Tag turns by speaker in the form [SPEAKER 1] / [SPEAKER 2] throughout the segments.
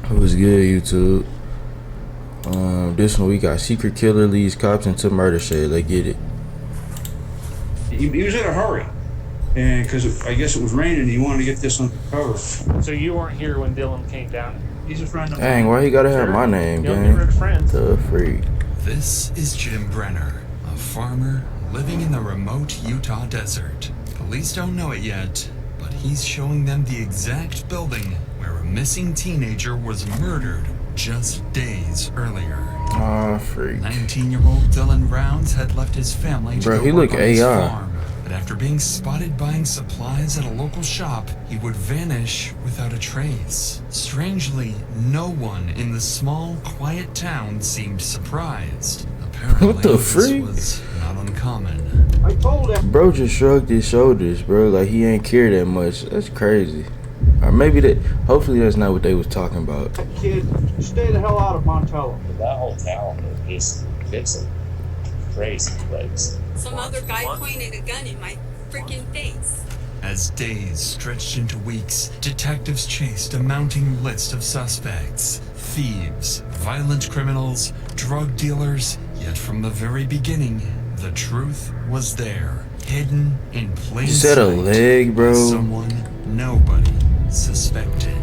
[SPEAKER 1] What's good, YouTube? This one we got secret killer leads cops into murder shade. Let's get it.
[SPEAKER 2] He was in a hurry, and because I guess it was raining, he wanted to get this under cover.
[SPEAKER 3] So you weren't here when Dylan came down?
[SPEAKER 2] He's a friend of
[SPEAKER 1] Dang,
[SPEAKER 2] mine.
[SPEAKER 1] why he gotta have
[SPEAKER 3] Sure.
[SPEAKER 1] my name,
[SPEAKER 3] You'll
[SPEAKER 1] gang?
[SPEAKER 3] get rid of friends.
[SPEAKER 1] The freak.
[SPEAKER 4] This is Jim Brenner, a farmer living in the remote Utah desert. Police don't know it yet, but he's showing them the exact building where a missing teenager was murdered just days earlier.
[SPEAKER 1] Aw, freak.
[SPEAKER 4] 19-year-old Dylan Rounds had left his family to
[SPEAKER 1] Bro,
[SPEAKER 4] go
[SPEAKER 1] he
[SPEAKER 4] work
[SPEAKER 1] look
[SPEAKER 4] on his
[SPEAKER 1] AI.
[SPEAKER 4] farm. But after being spotted buying supplies at a local shop, he would vanish without a trace. Strangely, no one in the small, quiet town seemed surprised. Apparently,
[SPEAKER 1] What the
[SPEAKER 4] this
[SPEAKER 1] freak?
[SPEAKER 4] was not uncommon.
[SPEAKER 2] I told him.
[SPEAKER 1] Bro just shrugged his shoulders, bro. Like he ain't care that much. That's crazy. Or maybe that. Hopefully that's not what they was talking about.
[SPEAKER 2] That kid, stay the hell out of Montello.
[SPEAKER 5] That whole town is just fixing crazy place.
[SPEAKER 6] Some other guy pointed a gun in my freaking face.
[SPEAKER 4] As days stretched into weeks, detectives chased a mounting list of suspects. Thieves, violent criminals, drug dealers. Yet from the very beginning, the truth was there, hidden in plain
[SPEAKER 1] You said a
[SPEAKER 4] sight.
[SPEAKER 1] leg, bro.
[SPEAKER 4] Someone nobody suspected.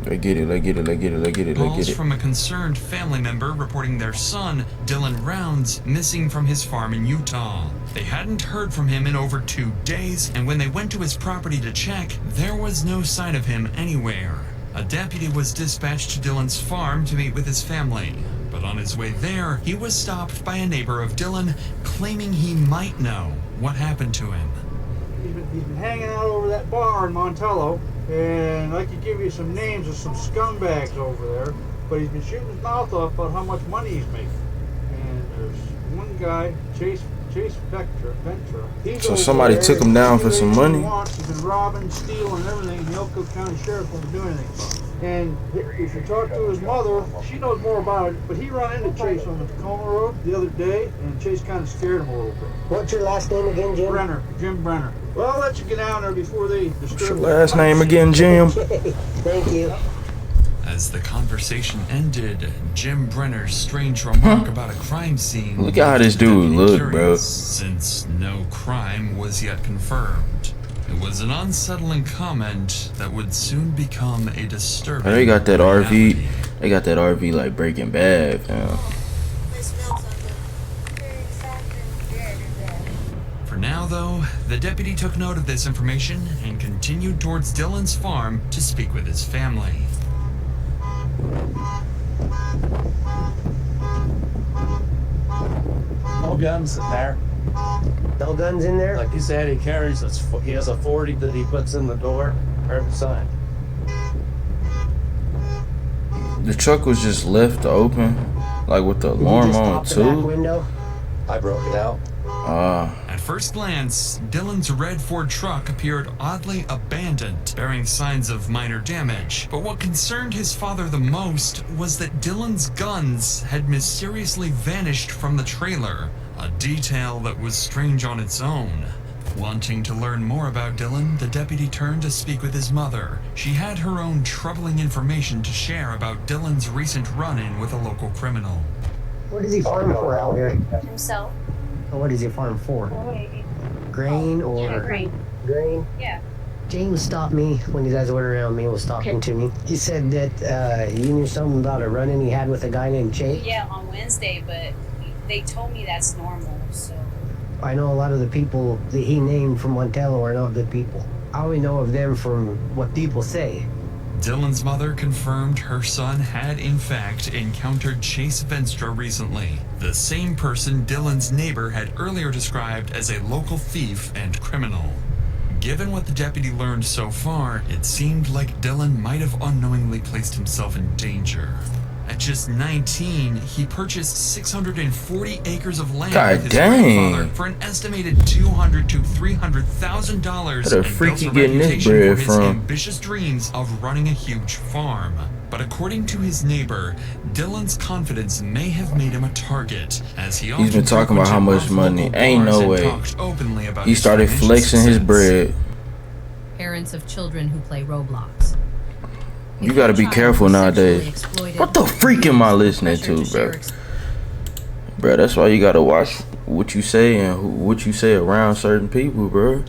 [SPEAKER 1] Let's get it. Let's get it. Let's get it. Let's get it. Let's
[SPEAKER 4] Calls
[SPEAKER 1] get it.
[SPEAKER 4] from a concerned family member reporting their son, Dylan Rounds, missing from his farm in Utah. They hadn't heard from him in over 2 days, and when they went to his property to check, there was no sign of him anywhere. A deputy was dispatched to Dylan's farm to meet with his family. But on his way there, he was stopped by a neighbor of Dylan, claiming he might know what happened to him.
[SPEAKER 2] He's been hanging out over that bar in Montello, and I could give you some names of some scumbags over there, but he's been shooting his mouth off about how much money he's making. And there's one guy, Chase Ventura. He's
[SPEAKER 1] So
[SPEAKER 2] over
[SPEAKER 1] somebody
[SPEAKER 2] there,
[SPEAKER 1] took him down for some
[SPEAKER 2] anything he
[SPEAKER 1] money?
[SPEAKER 2] wants. He's been robbing, stealing, and everything, and the Elko County Sheriff won't do anything about it. And if you talk to his mother, she knows more about it, but he run into Chase on the Tacoma Road the other day, and Chase kind of scared him a little bit.
[SPEAKER 7] What's your last name again, Jim?
[SPEAKER 2] Brenner, Jim Brenner. Well, I'll let you get down there before they disturb
[SPEAKER 1] What's your
[SPEAKER 2] the
[SPEAKER 1] last name again, Jim?
[SPEAKER 7] Thank you.
[SPEAKER 4] As the conversation ended, Jim Brenner's strange remark about a crime scene.
[SPEAKER 1] Look at how this dude
[SPEAKER 4] left the
[SPEAKER 1] look,
[SPEAKER 4] deputy
[SPEAKER 1] bro.
[SPEAKER 4] curious, since no crime was yet confirmed. It was an unsettling comment that would soon become a disturbing.
[SPEAKER 1] They got that RV.
[SPEAKER 4] reality.
[SPEAKER 1] They got that RV like Breaking Bad, fam.
[SPEAKER 4] For now, though, the deputy took note of this information and continued towards Dylan's farm to speak with his family.
[SPEAKER 5] No guns in there.
[SPEAKER 7] No guns in there?
[SPEAKER 5] Like he said, he carries he has a 40 that he puts in the door every time.
[SPEAKER 1] The truck was just left open, like with the
[SPEAKER 7] Did you
[SPEAKER 1] alarm
[SPEAKER 7] just
[SPEAKER 1] on
[SPEAKER 7] pop the back
[SPEAKER 1] too.
[SPEAKER 7] window?
[SPEAKER 5] I broke it out.
[SPEAKER 4] At first glance, Dylan's red Ford truck appeared oddly abandoned, bearing signs of minor damage. But what concerned his father the most was that Dylan's guns had mysteriously vanished from the trailer, a detail that was strange on its own. Wanting to learn more about Dylan, the deputy turned to speak with his mother. She had her own troubling information to share about Dylan's recent run-in with a local criminal.
[SPEAKER 7] What does he farm for out here?
[SPEAKER 8] Himself.
[SPEAKER 7] Or what does he farm for? Grain or?
[SPEAKER 8] Yeah, great.
[SPEAKER 7] Grain?
[SPEAKER 8] Yeah.
[SPEAKER 7] James stopped me when you guys went around me and was talking to me. He said that you knew something about a run-in he had with a guy named Chase.
[SPEAKER 8] Yeah, on Wednesday, but they told me that's normal, so.
[SPEAKER 7] I know a lot of the people that he named from Montello are not good people. I only know of them from what people say.
[SPEAKER 4] Dylan's mother confirmed her son had in fact encountered Chase Venstra recently, the same person Dylan's neighbor had earlier described as a local thief and criminal. Given what the deputy learned so far, it seemed like Dylan might have unknowingly placed himself in danger. At just 19, he purchased 640 acres of land
[SPEAKER 1] God
[SPEAKER 4] with his
[SPEAKER 1] dang.
[SPEAKER 4] grandfather for an estimated $200,000 to $300,000
[SPEAKER 1] Where the
[SPEAKER 4] and
[SPEAKER 1] freak
[SPEAKER 4] built
[SPEAKER 1] he
[SPEAKER 4] a
[SPEAKER 1] getting this
[SPEAKER 4] reputation
[SPEAKER 1] bread
[SPEAKER 4] for his
[SPEAKER 1] from?
[SPEAKER 4] ambitious dreams of running a huge farm. But according to his neighbor, Dylan's confidence may have made him a target, as he
[SPEAKER 1] He's been talking about how much money. Ain't no way.
[SPEAKER 4] Openly about
[SPEAKER 1] He
[SPEAKER 4] his
[SPEAKER 1] started
[SPEAKER 4] financial
[SPEAKER 1] flexing his
[SPEAKER 4] success.
[SPEAKER 1] bread.
[SPEAKER 9] Parents of children who play Roblox.
[SPEAKER 1] You gotta be careful nowadays. What the freak am I listening to, bro? Bro, that's why you gotta watch what you say and what you say around certain people, bro.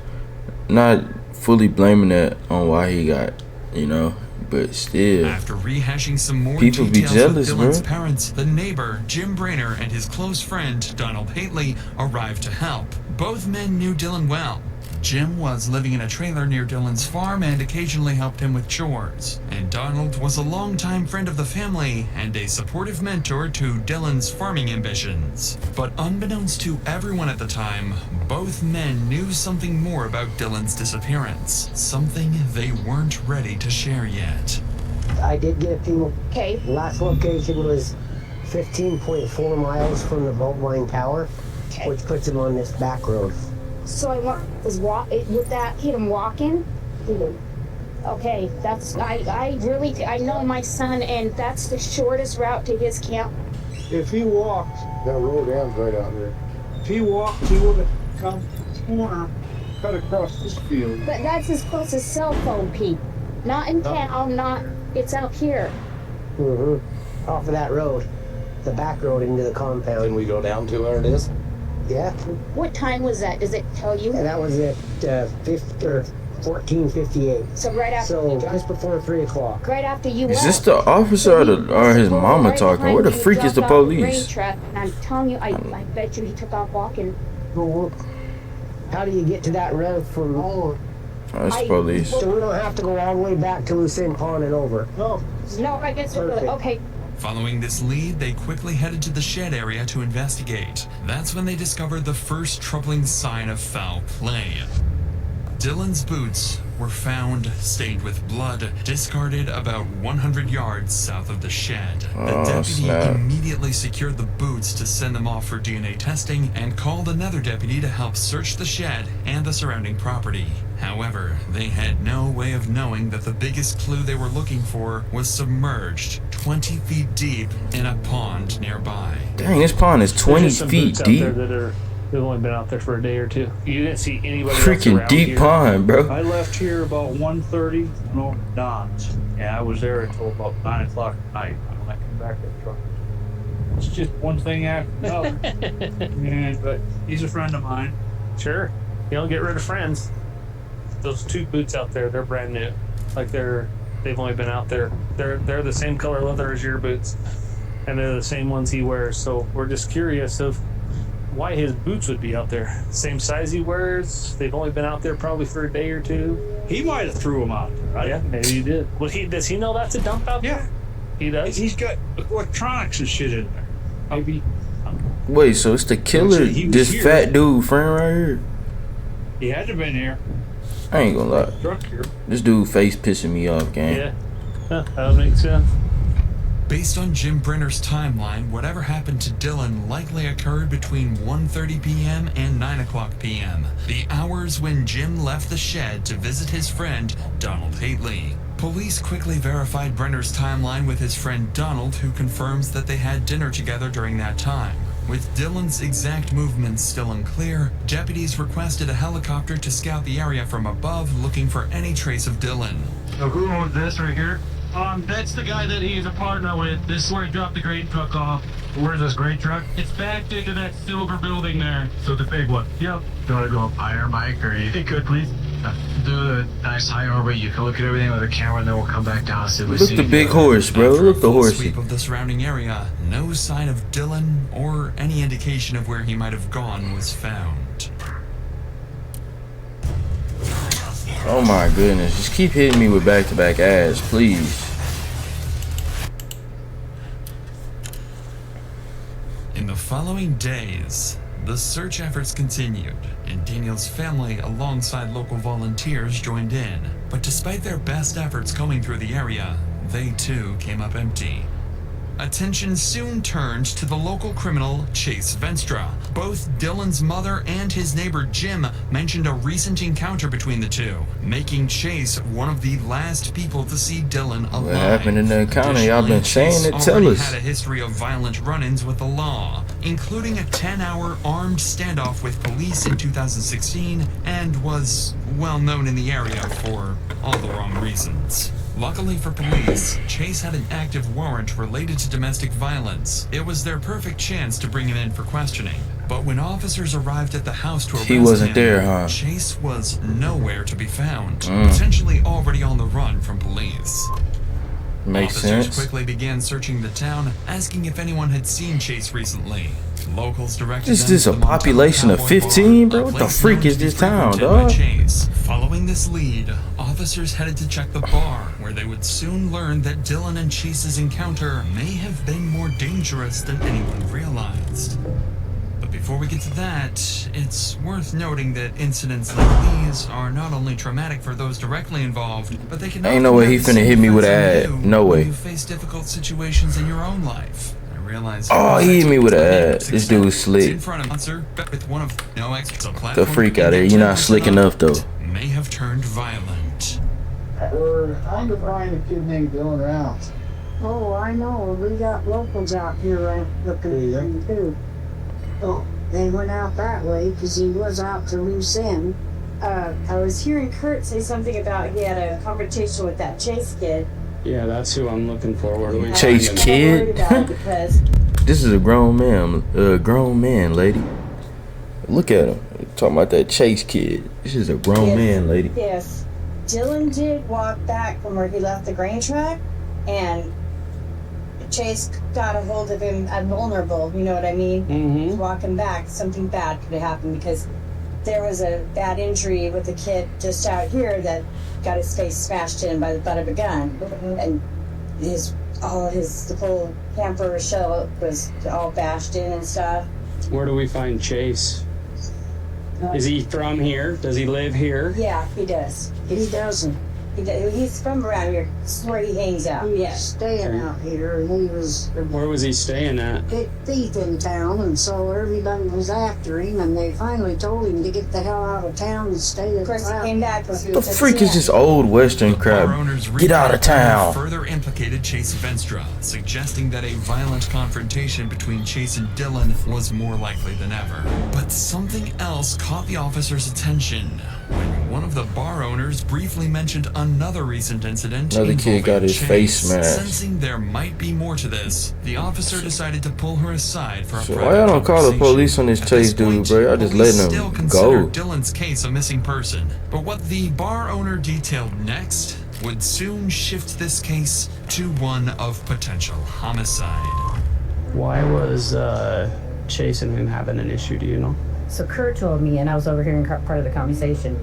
[SPEAKER 1] Not fully blaming that on why he got, you know, but still.
[SPEAKER 4] After rehashing some more
[SPEAKER 1] People be
[SPEAKER 4] details
[SPEAKER 1] jealous,
[SPEAKER 4] with Dylan's
[SPEAKER 1] bro.
[SPEAKER 4] parents, the neighbor, Jim Brainer, and his close friend, Donald Hately, arrived to help. Both men knew Dylan well. Jim was living in a trailer near Dylan's farm and occasionally helped him with chores. And Donald was a longtime friend of the family and a supportive mentor to Dylan's farming ambitions. But unbeknownst to everyone at the time, both men knew something more about Dylan's disappearance. Something they weren't ready to share yet.
[SPEAKER 7] I did get a few. Okay. Last location was 15.4 miles from the Beltline Tower, which puts him on this back road.
[SPEAKER 9] So I would that hit him walking? Okay, that's, I know my son, and that's the shortest route to his camp.
[SPEAKER 2] If he walked,
[SPEAKER 10] That road ends right out there.
[SPEAKER 2] if he walked, he would have come corner, cut across this field.
[SPEAKER 9] But that's his closest cell phone, Pete. Not in town, it's out here.
[SPEAKER 7] Mm-hmm. Off of that road. The back road into the compound.
[SPEAKER 5] Can we go down to where it is?
[SPEAKER 7] Yeah.
[SPEAKER 9] What time was that? Does it tell you?
[SPEAKER 7] And that was at 14:58.
[SPEAKER 9] So right after
[SPEAKER 7] So
[SPEAKER 9] you
[SPEAKER 7] just before 3 o'clock.
[SPEAKER 9] right after you
[SPEAKER 1] Is
[SPEAKER 9] left.
[SPEAKER 1] this the officer or his mama
[SPEAKER 9] Right
[SPEAKER 1] talking? Where the
[SPEAKER 9] behind you,
[SPEAKER 1] freak is the
[SPEAKER 9] dropped off grain
[SPEAKER 1] police?
[SPEAKER 9] truck, and I'm telling you, I bet you he took off walking.
[SPEAKER 7] How do you get to that road from?
[SPEAKER 1] Oh, it's police.
[SPEAKER 7] So we don't have to go all the way back to Lucerne Pond and over.
[SPEAKER 2] No,
[SPEAKER 9] No, I guess we're
[SPEAKER 7] Perfect.
[SPEAKER 9] okay.
[SPEAKER 4] Following this lead, they quickly headed to the shed area to investigate. That's when they discovered the first troubling sign of foul play. Dylan's boots were found stained with blood, discarded about 100 yards south of the shed. The
[SPEAKER 1] Oh,
[SPEAKER 4] deputy
[SPEAKER 1] snap.
[SPEAKER 4] immediately secured the boots to send them off for DNA testing and called another deputy to help search the shed and the surrounding property. However, they had no way of knowing that the biggest clue they were looking for was submerged 20 feet deep in a pond nearby.
[SPEAKER 1] Dang, this pond is 20
[SPEAKER 3] There's just some
[SPEAKER 1] feet
[SPEAKER 3] boots
[SPEAKER 1] deep.
[SPEAKER 3] out there they've only been out there for a day or two. You didn't see anybody else
[SPEAKER 1] Freaking
[SPEAKER 3] around
[SPEAKER 1] deep
[SPEAKER 3] here.
[SPEAKER 1] pond, bro.
[SPEAKER 2] I left here about 1:30 and over to Don's. And I was there until about 9 o'clock at night when I came back to the truck. It's just one thing after another. And, but he's a friend of mine.
[SPEAKER 3] Sure. You don't get rid of friends. Those two boots out there, they're brand new. Like they've only been out there. They're the same color leather as your boots. And they're the same ones he wears. So we're just curious of why his boots would be out there. Same size he wears. They've only been out there probably for a day or two.
[SPEAKER 2] He might have threw him out there.
[SPEAKER 3] Yeah, maybe he did. Well, does he know that's a dump out
[SPEAKER 2] Yeah.
[SPEAKER 3] there? He does?
[SPEAKER 2] He's got electronics and shit in there. Maybe
[SPEAKER 1] Wait, so it's the killer,
[SPEAKER 2] He was
[SPEAKER 1] this
[SPEAKER 2] here.
[SPEAKER 1] fat dude friend right here?
[SPEAKER 2] he had to have been here.
[SPEAKER 1] I ain't gonna lie.
[SPEAKER 2] Truck here.
[SPEAKER 1] This dude face pissing me off, gang.
[SPEAKER 3] Yeah. Huh, that would make sense.
[SPEAKER 4] Based on Jim Brenner's timeline, whatever happened to Dylan likely occurred between 1:30 p.m. and 9 o'clock p.m., the hours when Jim left the shed to visit his friend, Donald Hately. Police quickly verified Brenner's timeline with his friend Donald, who confirms that they had dinner together during that time. With Dylan's exact movements still unclear, deputies requested a helicopter to scout the area from above, looking for any trace of Dylan.
[SPEAKER 10] Now who owns this right here?
[SPEAKER 11] That's the guy that he's a partner with. This is where he dropped the grain truck off.
[SPEAKER 10] Where's this great truck?
[SPEAKER 11] It's backed into that silver building there.
[SPEAKER 10] So the big one.
[SPEAKER 11] Yep.
[SPEAKER 10] Do you want to go up higher, Mike, or you could please? Do the nice high orbit. You can look at everything with a camera, and then we'll come back down and see if we
[SPEAKER 1] Look
[SPEAKER 10] see
[SPEAKER 1] the
[SPEAKER 10] any
[SPEAKER 1] big
[SPEAKER 10] other-
[SPEAKER 1] horse, bro.
[SPEAKER 4] After
[SPEAKER 1] Look
[SPEAKER 4] a
[SPEAKER 1] the
[SPEAKER 4] full
[SPEAKER 1] horsey.
[SPEAKER 4] sweep of the surrounding area, no sign of Dylan or any indication of where he might have gone was found.
[SPEAKER 1] Oh my goodness. Just keep hitting me with back-to-back ads, please.
[SPEAKER 4] In the following days, the search efforts continued, and Daniel's family, alongside local volunteers, joined in. But despite their best efforts combing through the area, they too came up empty. Attention soon turned to the local criminal Chase Venstra. Both Dylan's mother and his neighbor Jim mentioned a recent encounter between the two, making Chase one of the last people to see Dylan alive.
[SPEAKER 1] What happened in the encounter? Y'all been
[SPEAKER 4] Additionally,
[SPEAKER 1] saying it?
[SPEAKER 4] Chase
[SPEAKER 1] Tell
[SPEAKER 4] already
[SPEAKER 1] us.
[SPEAKER 4] had a history of violent run-ins with the law, including a 10-hour armed standoff with police in 2016, and was well known in the area for all the wrong reasons. Luckily for police, Chase had an active warrant related to domestic violence. It was their perfect chance to bring him in for questioning. But when officers arrived at the house to arrest
[SPEAKER 1] He wasn't
[SPEAKER 4] him,
[SPEAKER 1] there, huh?
[SPEAKER 4] Chase was nowhere to be found, potentially already on the run from police.
[SPEAKER 1] Makes
[SPEAKER 4] Officers
[SPEAKER 1] sense.
[SPEAKER 4] quickly began searching the town, asking if anyone had seen Chase recently. Locals directed
[SPEAKER 1] Is
[SPEAKER 4] them
[SPEAKER 1] this
[SPEAKER 4] to
[SPEAKER 1] a
[SPEAKER 4] the Montello
[SPEAKER 1] population of
[SPEAKER 4] Cowboy
[SPEAKER 1] 15,
[SPEAKER 4] Bar,
[SPEAKER 1] bro?
[SPEAKER 4] a
[SPEAKER 1] What the
[SPEAKER 4] place
[SPEAKER 1] freak
[SPEAKER 4] known
[SPEAKER 1] is
[SPEAKER 4] to be
[SPEAKER 1] this town,
[SPEAKER 4] frequented by
[SPEAKER 1] dog?
[SPEAKER 4] Chase. Following this lead, officers headed to check the bar, where they would soon learn that Dylan and Chase's encounter may have been more dangerous than anyone realized. But before we get to that, it's worth noting that incidents like these are not only traumatic for those directly involved, but they can
[SPEAKER 1] Ain't no way he finna hit me with an ad. No way.
[SPEAKER 4] When you face difficult situations in your own life. I realize.
[SPEAKER 1] Oh, he hit me with an ad. This dude
[SPEAKER 4] It's
[SPEAKER 1] slick.
[SPEAKER 4] in front of Monster, but with one of no extra
[SPEAKER 1] The
[SPEAKER 4] platform
[SPEAKER 1] freak out there. You're not slick enough though.
[SPEAKER 4] may have turned violent.
[SPEAKER 2] We're trying to find a kid named Dylan Rounds.
[SPEAKER 7] Oh, I know. We got locals out here looking for him too. Oh, they went out that way because he was out to loose end.
[SPEAKER 9] I was hearing Kurt say something about he had a confrontation with that Chase kid.
[SPEAKER 12] Yeah, that's who I'm looking for. Where do we
[SPEAKER 1] Chase
[SPEAKER 12] find him?
[SPEAKER 1] kid?
[SPEAKER 9] I'm worried about it because
[SPEAKER 1] This is a grown man, lady. Look at him. Talking about that Chase kid. This is a grown man, lady.
[SPEAKER 9] Yes, Dylan did walk back from where he left the grain truck, and Chase got a hold of him at vulnerable. You know what I mean?
[SPEAKER 12] Mm-hmm.
[SPEAKER 9] Walking back, something bad could have happened because there was a bad injury with a kid just out here that got his face smashed in by the butt of a gun, and the whole camper shell was all bashed in and stuff.
[SPEAKER 12] Where do we find Chase? Is he from here? Does he live here?
[SPEAKER 9] Yeah, he does.
[SPEAKER 7] He doesn't.
[SPEAKER 9] He's from around here. This is where he hangs out.
[SPEAKER 7] He
[SPEAKER 9] Yeah.
[SPEAKER 7] was staying out here, and he was a
[SPEAKER 12] Where was he staying at?
[SPEAKER 7] big thief in town, and so everybody was after him, and they finally told him to get the hell out of town and stay
[SPEAKER 9] Of course, he came back because he
[SPEAKER 1] The
[SPEAKER 9] was
[SPEAKER 1] freak is this old Western
[SPEAKER 4] Bar
[SPEAKER 1] crap?
[SPEAKER 4] owners
[SPEAKER 1] Get out of town.
[SPEAKER 4] further implicated Chase Venstra, suggesting that a violent confrontation between Chase and Dylan was more likely than ever. But something else caught the officer's attention when one of the bar owners briefly mentioned another recent incident.
[SPEAKER 1] Another kid got
[SPEAKER 4] involving
[SPEAKER 1] his face
[SPEAKER 4] Chase.
[SPEAKER 1] smashed.
[SPEAKER 4] Sensing there might be more to this, the officer decided to pull her aside for a
[SPEAKER 1] So
[SPEAKER 4] private
[SPEAKER 1] why y'all don't call the
[SPEAKER 4] conversation.
[SPEAKER 1] police on this
[SPEAKER 4] At
[SPEAKER 1] Chase dude,
[SPEAKER 4] point,
[SPEAKER 1] bro? Y'all just
[SPEAKER 4] police
[SPEAKER 1] letting
[SPEAKER 4] still
[SPEAKER 1] him
[SPEAKER 4] consider
[SPEAKER 1] go.
[SPEAKER 4] Dylan's case a missing person. But what the bar owner detailed next would soon shift this case to one of potential homicide.
[SPEAKER 12] Why was Chase and him having an issue? Do you know?
[SPEAKER 13] So Kurt told me, and I was overhearing part of the conversation,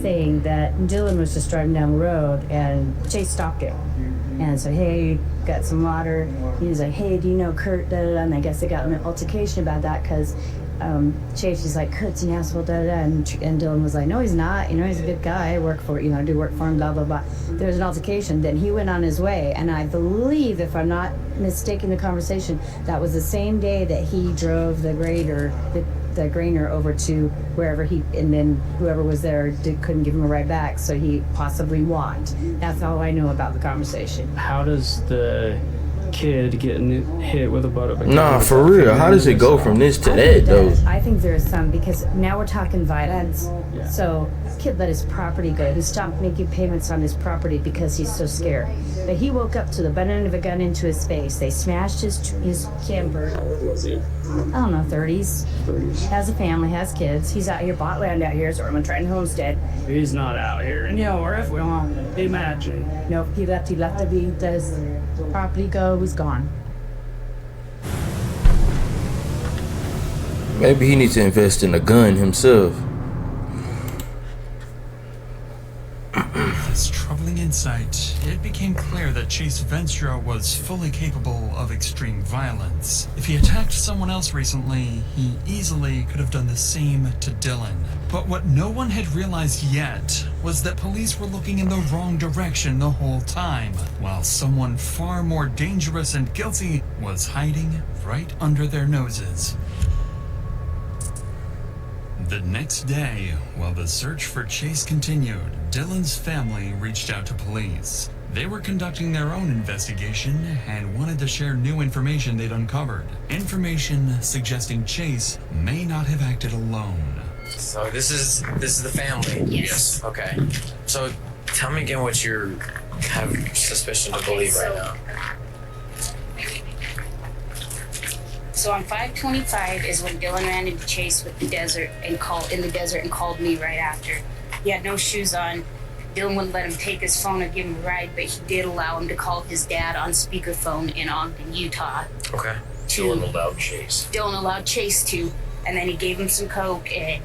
[SPEAKER 13] saying that Dylan was just driving down the road and Chase stopped him and said, "Hey, got some water." He was like, "Hey, do you know Kurt?" Da, da, da. And I guess they got in an altercation about that because Chase is like, "Kurt's an asshole." Da, da, da. And Dylan was like, "No, he's not. You know, he's a good guy. I work for, I do work for him. Blah blah blah." There was an altercation. Then he went on his way, and I believe, if I'm not mistaken, the conversation that was the same day that he drove the grader. The grainer over to wherever and then whoever was there couldn't give him a ride back, so he possibly walked. That's all I know about the conversation.
[SPEAKER 12] How does the kid getting hit with a butt of a gun?
[SPEAKER 1] Nah, for real. How does it go from this to that though?
[SPEAKER 13] I think there is some, because now we're talking violence.
[SPEAKER 12] Yeah.
[SPEAKER 13] So kid let his property go. He stopped making payments on his property because he's so scared. But he woke up to the butt end of a gun into his face. They smashed his camper.
[SPEAKER 12] How old was he?
[SPEAKER 13] I don't know, 30s. Has a family, has kids. He's out here, bought land out here, so I'm trying to homestead.
[SPEAKER 12] He's not out here. And or if we want, imagine.
[SPEAKER 13] Nope, he let his property go. He's gone.
[SPEAKER 1] Maybe he needs to invest in a gun himself.
[SPEAKER 4] This troubling insight, it became clear that Chase Venstra was fully capable of extreme violence. If he attacked someone else recently, he easily could have done the same to Dylan. But what no one had realized yet was that police were looking in the wrong direction the whole time, while someone far more dangerous and guilty was hiding right under their noses. The next day, while the search for Chase continued, Dylan's family reached out to police. They were conducting their own investigation and wanted to share new information they'd uncovered. Information suggesting Chase may not have acted alone.
[SPEAKER 14] So this is the family.
[SPEAKER 8] Yes.
[SPEAKER 14] Okay. So tell me again what your have suspicion to believe right now?
[SPEAKER 8] So on 525 is when Dylan ran into Chase with the desert and called me right after. He had no shoes on. Dylan wouldn't let him take his phone or give him a ride, but he did allow him to call his dad on speakerphone in Ogden, Utah.
[SPEAKER 14] Okay. Dylan allowed Chase.
[SPEAKER 8] Dylan allowed Chase to, and then he gave him some coke, and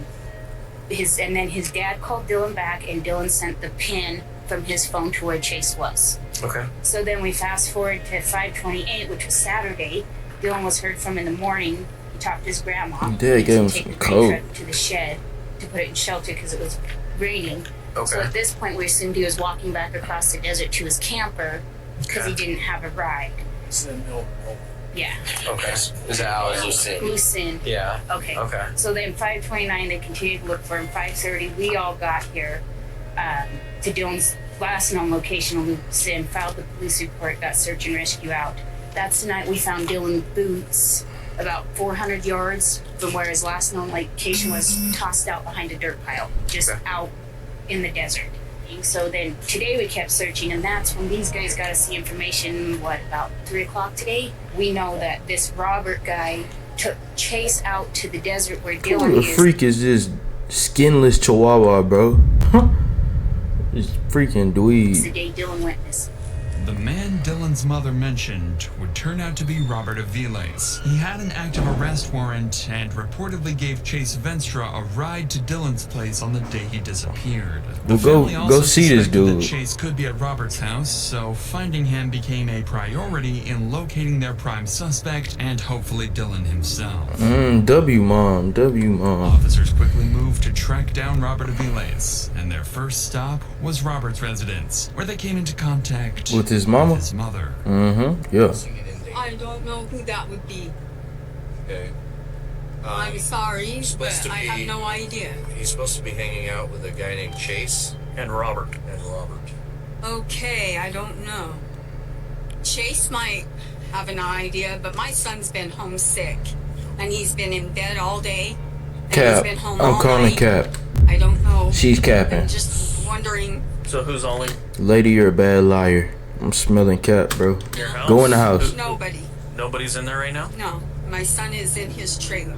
[SPEAKER 8] then his dad called Dylan back, and Dylan sent the pin from his phone to where Chase was.
[SPEAKER 14] Okay.
[SPEAKER 8] So then we fast forward to 528, which was Saturday. Dylan was heard from in the morning. He talked to his grandma.
[SPEAKER 1] Dad gave him some coke
[SPEAKER 8] To the shed to put it in shelter because it was raining.
[SPEAKER 14] Okay.
[SPEAKER 8] So at this point, we assumed he was walking back across the desert to his camper because he didn't have a ride. Yeah.
[SPEAKER 14] Okay. Is that how it was seen?
[SPEAKER 8] Lucin.
[SPEAKER 14] Yeah.
[SPEAKER 8] Okay.
[SPEAKER 14] Okay.
[SPEAKER 8] So then 529, they continued to look for him. 530, we all got here to Dylan's last known location, Lucin, filed the police report, got search and rescue out. That's the night we found Dylan's boots about 400 yards from where his last known location was, tossed out behind a dirt pile, just out in the desert. So then today we kept searching, and that's when these guys got us the information, about 3 o'clock today? We know that this Robert guy took Chase out to the desert where Dylan
[SPEAKER 1] Who the
[SPEAKER 8] is.
[SPEAKER 1] freak is this skinless chihuahua, bro? This freaking
[SPEAKER 8] It's the
[SPEAKER 1] dweeb.
[SPEAKER 8] day Dylan went missing.
[SPEAKER 4] The man Dylan's mother mentioned would turn out to be Robert Aviles. He had an active arrest warrant and reportedly gave Chase Venstra a ride to Dylan's place on the day he disappeared. The
[SPEAKER 1] Well,
[SPEAKER 4] family
[SPEAKER 1] go
[SPEAKER 4] also
[SPEAKER 1] see this
[SPEAKER 4] suspected that
[SPEAKER 1] dude.
[SPEAKER 4] Chase could be at Robert's house, so finding him became a priority in locating their prime suspect and hopefully Dylan himself.
[SPEAKER 1] W mom.
[SPEAKER 4] Officers quickly moved to track down Robert Aviles, and their first stop was Robert's residence, where they came into contact
[SPEAKER 1] With his mama?
[SPEAKER 4] with his mother.
[SPEAKER 1] Yeah.
[SPEAKER 6] I don't know who that would be.
[SPEAKER 14] Okay.
[SPEAKER 6] I'm sorry, but
[SPEAKER 14] supposed to
[SPEAKER 6] I have
[SPEAKER 14] be-
[SPEAKER 6] no idea.
[SPEAKER 14] He's supposed to be hanging out with a guy named Chase.
[SPEAKER 3] And Robert.
[SPEAKER 6] Okay, I don't know. Chase might have an idea, but my son's been homesick, and he's been in bed all day. And he's
[SPEAKER 1] Cap.
[SPEAKER 6] been home
[SPEAKER 1] I'm
[SPEAKER 6] all
[SPEAKER 1] calling
[SPEAKER 6] night.
[SPEAKER 1] Cap.
[SPEAKER 6] I don't know.
[SPEAKER 1] She's capping.
[SPEAKER 6] I'm just wondering.
[SPEAKER 3] So who's only
[SPEAKER 1] Lady, you're a bad liar. I'm smelling Cap, bro.
[SPEAKER 3] your house?
[SPEAKER 1] Go in the house.
[SPEAKER 6] Nobody.
[SPEAKER 3] Nobody's in there right now?
[SPEAKER 6] No, my son is in his trailer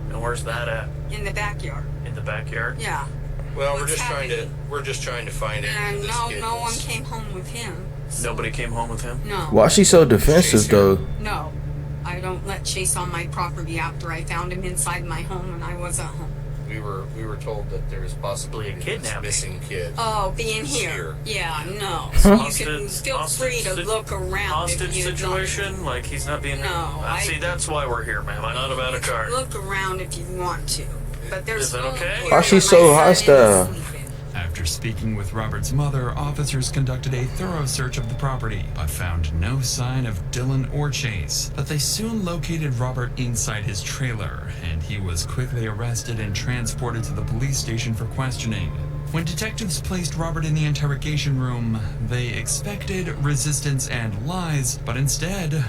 [SPEAKER 3] And where's that at?
[SPEAKER 6] in the backyard.
[SPEAKER 3] In the backyard?
[SPEAKER 6] Yeah,
[SPEAKER 14] Well,
[SPEAKER 6] What's happening?
[SPEAKER 14] we're just trying to find it.
[SPEAKER 6] and no one came home with him.
[SPEAKER 3] Nobody came home with him?
[SPEAKER 6] No.
[SPEAKER 1] Why she so defensive though?
[SPEAKER 6] No, I don't let Chase on my property after I found him inside my home when I wasn't home.
[SPEAKER 14] We were told that there's possibly a missing kid.
[SPEAKER 6] Oh, being here?
[SPEAKER 14] Here.
[SPEAKER 6] Yeah, no.
[SPEAKER 1] Huh?
[SPEAKER 6] You can feel free to look around.
[SPEAKER 3] Hostage
[SPEAKER 6] if you'd
[SPEAKER 3] situation? Like he's not being.
[SPEAKER 6] No,
[SPEAKER 3] See, that's why we're here, ma'am. I'm not about a car.
[SPEAKER 6] Look around if you want to, but there's.
[SPEAKER 3] Is that okay?
[SPEAKER 1] Why she so hostile?
[SPEAKER 4] After speaking with Robert's mother, officers conducted a thorough search of the property, but found no sign of Dylan or Chase. But they soon located Robert inside his trailer, and he was quickly arrested and transported to the police station for questioning. When detectives placed Robert in the interrogation room, they expected resistance and lies, but instead,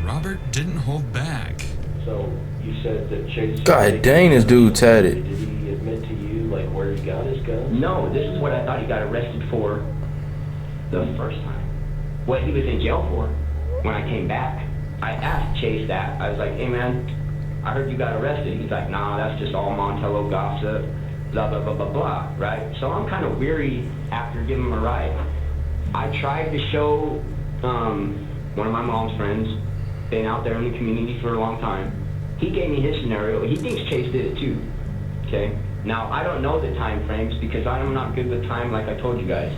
[SPEAKER 4] Robert didn't hold back.
[SPEAKER 15] So you said that Chase.
[SPEAKER 1] God dang, this dude tatted.
[SPEAKER 15] Did he admit to you like where he got his gun?
[SPEAKER 16] No, this is what I thought he got arrested for the first time. What he was in jail for when I came back. I asked Chase that. I was like, hey man, I heard you got arrested. He's like, nah, that's just all Montello gossip, blah, blah, blah, blah, blah, right? So I'm kind of weary after giving him a ride. I tried to show one of my mom's friends, been out there in the community for a long time. He gave me his scenario. He thinks Chase did it too, okay? Now, I don't know the time frames because I'm not good with time like I told you guys.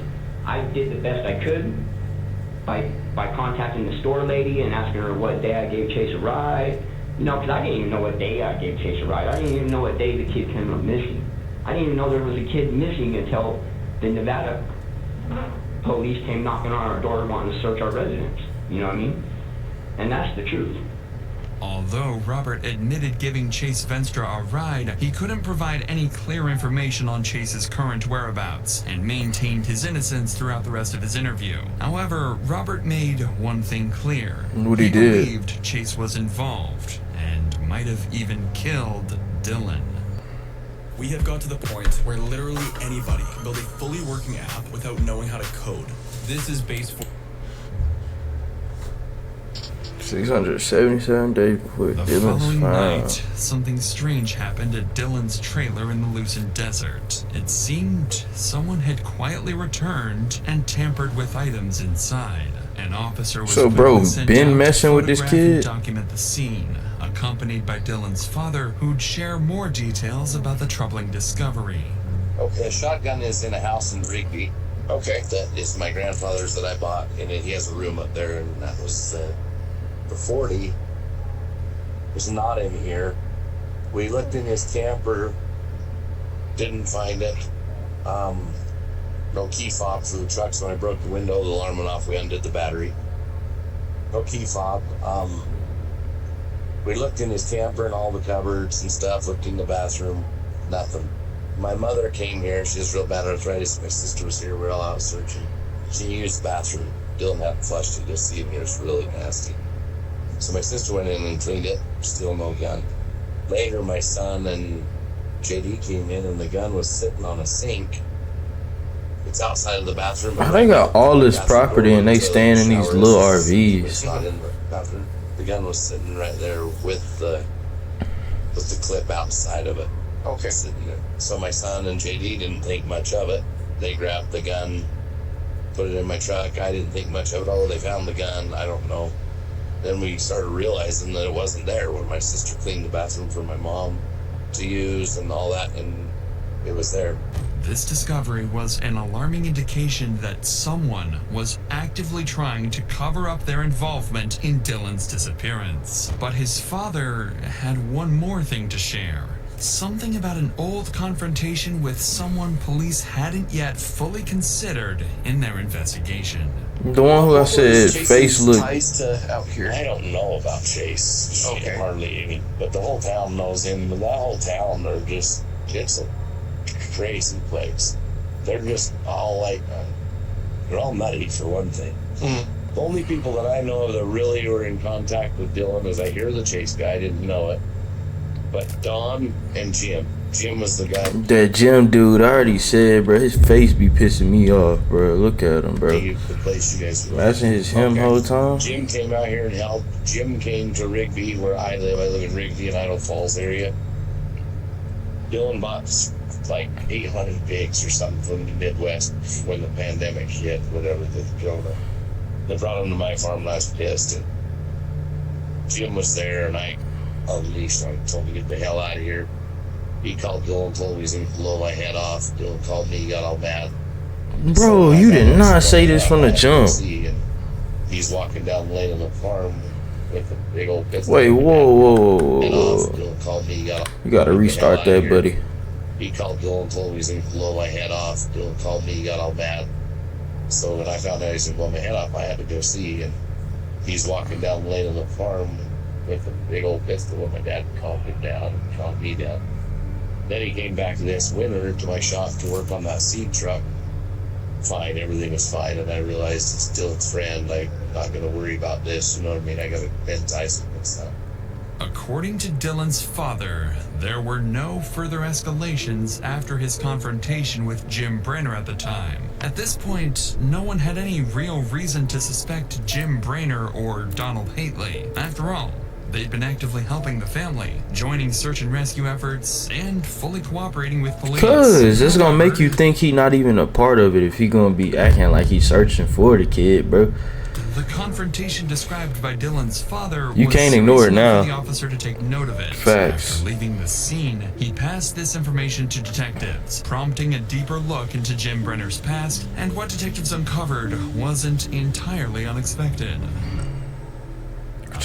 [SPEAKER 16] I did the best I could by contacting the store lady and asking her what day I gave Chase a ride. You know, because I didn't even know what day I gave Chase a ride. I didn't even know what day the kid came up missing. I didn't even know there was a kid missing until the Nevada police came knocking on our door wanting to search our residence. You know what I mean? And that's the truth.
[SPEAKER 4] Although Robert admitted giving Chase Venstra a ride, he couldn't provide any clear information on Chase's current whereabouts and maintained his innocence throughout the rest of his interview. However, Robert made one thing clear.
[SPEAKER 1] What he did.
[SPEAKER 4] Believed Chase was involved and might have even killed Dylan.
[SPEAKER 17] We have got to the point where literally anybody can build a fully working app without knowing how to code.
[SPEAKER 4] this is base 4.
[SPEAKER 1] 677 days before
[SPEAKER 4] The
[SPEAKER 1] Dylan's
[SPEAKER 4] following
[SPEAKER 1] found.
[SPEAKER 4] night, something strange happened at Dylan's trailer in the Lucent Desert. It seemed someone had quietly returned and tampered with items inside. An officer was
[SPEAKER 1] So, bro,
[SPEAKER 4] quickly sent
[SPEAKER 1] been
[SPEAKER 4] out to
[SPEAKER 1] messing with this
[SPEAKER 4] photograph and
[SPEAKER 1] kid?
[SPEAKER 4] document the scene, accompanied by Dylan's father, who'd share more details about the troubling discovery.
[SPEAKER 17] Okay, the shotgun is in a house in Rigby. Okay. That is my grandfather's that I bought, and he has a room up there, and that was the 40 was not in here. We looked in his camper, didn't find it. No key fob for the truck, so when I broke the window, the alarm went off, we undid the battery. No key fob. We looked in his camper and all the cupboards and stuff, looked in the bathroom, nothing. My mother came here, she has real bad arthritis, my sister was here, we were all out searching. She used the bathroom, Dylan hadn't flushed it, just see in here, it's really nasty. So my sister went in and cleaned it, still no gun. Later, my son and JD came in and the gun was sitting on a sink. It's outside of the bathroom.
[SPEAKER 1] They got all this property and they staying in these little RVs.
[SPEAKER 17] It's not in the bathroom. The gun was sitting right there with the clip outside of it. Okay. Sitting there. So my son and JD didn't think much of it. They grabbed the gun, put it in my truck. I didn't think much of it. Oh, they found the gun. I don't know. Then we started realizing that it wasn't there when my sister cleaned the bathroom for my mom to use and all that, and it was there.
[SPEAKER 4] This discovery was an alarming indication that someone was actively trying to cover up their involvement in Dylan's disappearance. But his father had one more thing to share. Something about an old confrontation with someone police hadn't yet fully considered in their investigation.
[SPEAKER 1] The one who I said face look.
[SPEAKER 17] Out here. I don't know about Chase. Okay. Hardly any, but the whole town knows him. That whole town, it's a crazy place. They're just all like, they're all nutty for one thing. Mm-hmm. The only people that I know of that really were in contact with Dylan is I hear the Chase guy, I didn't know it, but Don and Jim. Jim was the guy.
[SPEAKER 1] That Jim dude, I already said, bro, his face be pissing me off, bro. Look at him, bro.
[SPEAKER 17] The place you guys were.
[SPEAKER 1] Imagine it's him whole time.
[SPEAKER 17] Jim came out here and helped. Jim came to Rigby, where I live. I live in Rigby in Idaho Falls area. Dylan bought like 800 pigs or something from the Midwest when the pandemic hit, whatever, the corona. They brought them to my farm and I was pissed. And Jim was there and I unleashed him. I told him to get the hell out of here. He called Dylan, told me he was going to blow my head off. Dylan called me, he got all mad.
[SPEAKER 1] Bro, you did not say this from the jump.
[SPEAKER 17] He's walking down the lane of the farm with a big old pistol.
[SPEAKER 1] Wait, whoa.
[SPEAKER 17] Dylan called me,
[SPEAKER 1] you gotta restart that, buddy.
[SPEAKER 17] He called Dylan, told me he was going to blow my head off. Dylan called me, he got all mad. So when I found out he was going to blow my head off, I had to go see. And he's walking down the lane of the farm with a big old pistol, and my dad calmed him down and calmed me down. Then he came back this winter to my shop to work on that seed truck. Fine, everything was fine, and I realized it's Dylan's friend. I'm not going to worry about this, you know what I mean? I got to Ben Tyson and stuff.
[SPEAKER 4] According to Dylan's father, there were no further escalations after his confrontation with Jim Brainerd at the time. At this point, no one had any real reason to suspect Jim Brainerd or Donald Hately. After all, they'd been actively helping the family, joining search and rescue efforts, and fully cooperating with police.
[SPEAKER 1] Cause it's gonna make you think he not even a part of it if he gonna be acting like he's searching for the kid, bro.
[SPEAKER 4] The confrontation described by Dylan's father
[SPEAKER 1] you can't ignore it now.
[SPEAKER 4] The officer to take note of it.
[SPEAKER 1] Facts.
[SPEAKER 4] After leaving the scene, he passed this information to detectives, prompting a deeper look into Jim Brainerd's past, and what detectives uncovered wasn't entirely unexpected.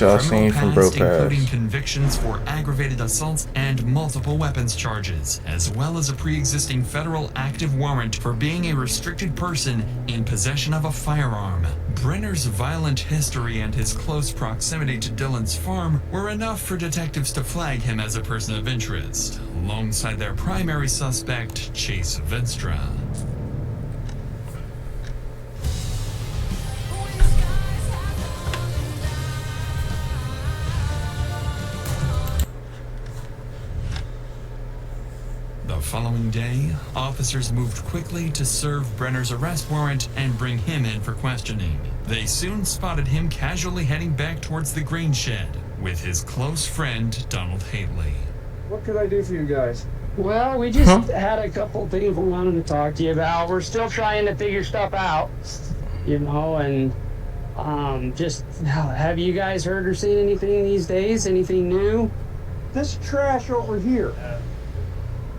[SPEAKER 1] Y'all seen from Bro
[SPEAKER 4] including
[SPEAKER 1] Pass.
[SPEAKER 4] convictions for aggravated assaults and multiple weapons charges, as well as a pre-existing federal active warrant for being a restricted person in possession of a firearm. Brainerd's violent history and his close proximity to Dylan's farm were enough for detectives to flag him as a person of interest, alongside their primary suspect, Chase Venstra. The following day, officers moved quickly to serve Brenner's arrest warrant and bring him in for questioning. They soon spotted him casually heading back towards the grain shed with his close friend, Donald Haley.
[SPEAKER 12] What could I do for you guys? Well, we just had a couple things we wanted to talk to you about. We're still trying to figure stuff out, you know, and just have you guys heard or seen anything these days? Anything new?
[SPEAKER 2] This trash over here.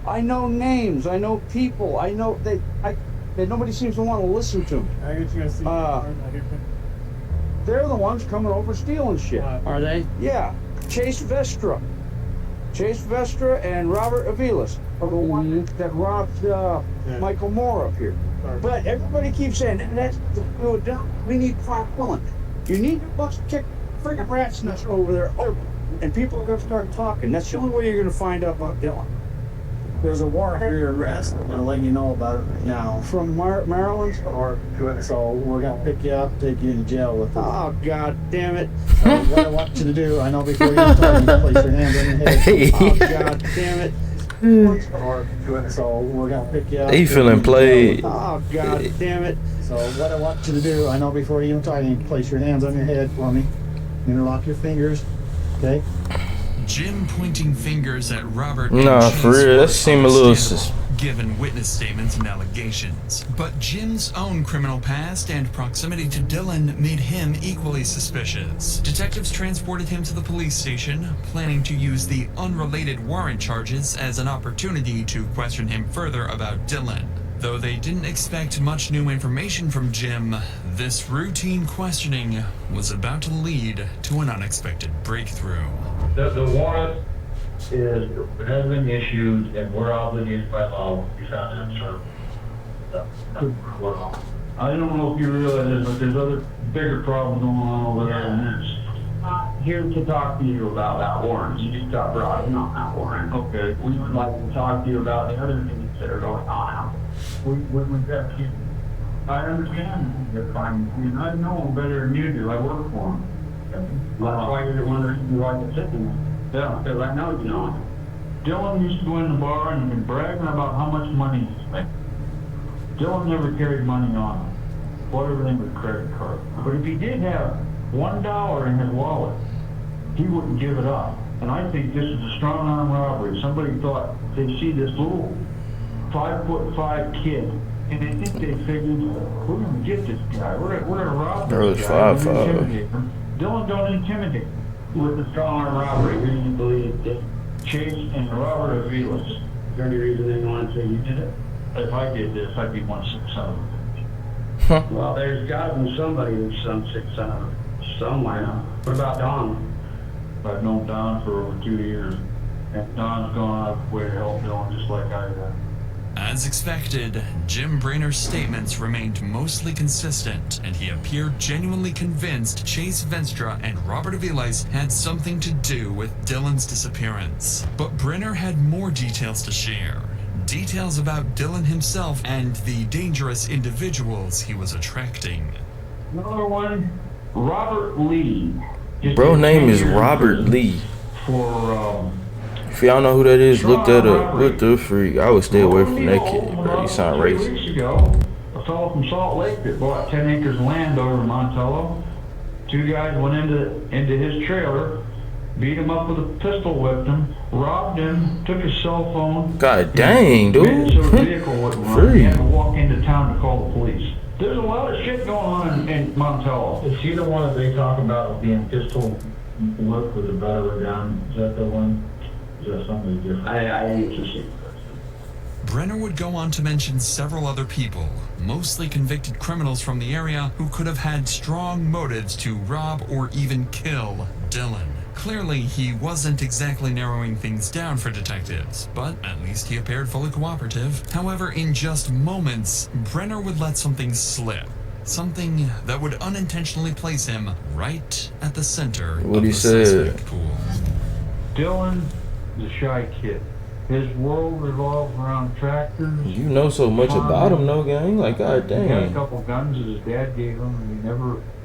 [SPEAKER 2] I know names. I know people. I know that nobody seems to want to listen to. They're the ones coming over stealing shit.
[SPEAKER 12] Are they?
[SPEAKER 2] Yeah. Chase Vestra and Robert Aviles are the ones that robbed Michael Moore up here. But everybody keeps saying we need Clark Dillon. You need to bust kick freaking rat's nuts over there open, and people are going to start talking. That's the only way you're going to find out about Dillon.
[SPEAKER 18] There's a warrant for your arrest. I'm going to let you know about it right now.
[SPEAKER 2] From Maryland?
[SPEAKER 18] So we're going to pick you up, take you to jail with us.
[SPEAKER 2] Oh, God damn it.
[SPEAKER 18] So what I want you to do, I know before you start, you place your hand on your head.
[SPEAKER 2] Oh, God damn it.
[SPEAKER 18] So we're going to pick you up.
[SPEAKER 1] He feeling played.
[SPEAKER 2] Oh, God damn it.
[SPEAKER 18] So what I want you to do, I know before you start, you place your hands on your head for me. Interlock your fingers, okay?
[SPEAKER 4] Jim pointing fingers at Robert.
[SPEAKER 1] Nah, for real, that seemed a little
[SPEAKER 4] given witness statements and allegations. But Jim's own criminal past and proximity to Dillon made him equally suspicious. Detectives transported him to the police station, planning to use the unrelated warrant charges as an opportunity to question him further about Dillon. Though they didn't expect much new information from Jim, this routine questioning was about to lead to an unexpected breakthrough.
[SPEAKER 19] The warrant has been issued, and we're obligated by law to be found in service. I don't know if you realize this, but there's other bigger problems going on over there than this. I'm here to talk to you about that warrant. You just got brought in on that warrant. Okay. We would like to talk to you about the other things that are going on out there. We've got you. I understand you're fine. I mean, I know them better than you do. I work for them. That's why you're one of the reasons you like to sit in. Yeah, because I know you know. Dillon used to go in the bar and been bragging about how much money he's making. Dillon never carried money on him. Bought everything with credit card. But if he did have $1 in his wallet, he wouldn't give it up. And I think this is a strong arm robbery. Somebody thought they'd see this little 5'5" kid, and they think they figured, we're going to get this guy. We're going to rob this guy. We're gonna intimidate him. Dillon don't intimidate. With the strong arm robbery, who do you believe did? Chase and Robert Aviles. Is there any reason they want to say you did it? If I did this, I'd be one sick son of a bitch. Well, there's got to be somebody who's some sick son of a bitch somewhere. What about Don? I've known Don for over 2 years, and Don's gone out of his way to help Dillon just like I have.
[SPEAKER 4] As expected, Jim Brainer's statements remained mostly consistent, and he appeared genuinely convinced Chase Venstra and Robert Aviles had something to do with Dillon's disappearance. But Brainer had more details to share. Details about Dillon himself and the dangerous individuals he was attracting.
[SPEAKER 19] Another one, Robert Lee.
[SPEAKER 1] Bro name is Robert Lee.
[SPEAKER 19] For,
[SPEAKER 1] if y'all know who that is, look that up. What the freak? I would stay away from that kid, bro. He sound
[SPEAKER 19] 3
[SPEAKER 1] racist.
[SPEAKER 19] weeks ago, a fellow from Salt Lake that bought 10 acres of land over in Montello. 2 guys went into his trailer, beat him up with a pistol, whipped him, robbed him, took his cell phone.
[SPEAKER 1] God dang, dude.
[SPEAKER 19] Made it so the vehicle wouldn't run. He had to walk into town to call the police. There's a lot of shit going on in Montello. Is he the one that they talk about being pistol whipped with a battery gun? Is that the one? Is that somebody different? I ain't to see.
[SPEAKER 4] Brenner would go on to mention several other people, mostly convicted criminals from the area who could have had strong motives to rob or even kill Dillon. Clearly, he wasn't exactly narrowing things down for detectives, but at least he appeared fully cooperative. However, in just moments, Brenner would let something slip. Something that would unintentionally place him right at the center of the suspect pool.
[SPEAKER 19] Dillon, the shy kid. His world revolves around tractors.
[SPEAKER 1] You know so much about him, no gang. Like, god
[SPEAKER 19] He had a
[SPEAKER 1] dang.
[SPEAKER 19] couple guns that his dad gave him, and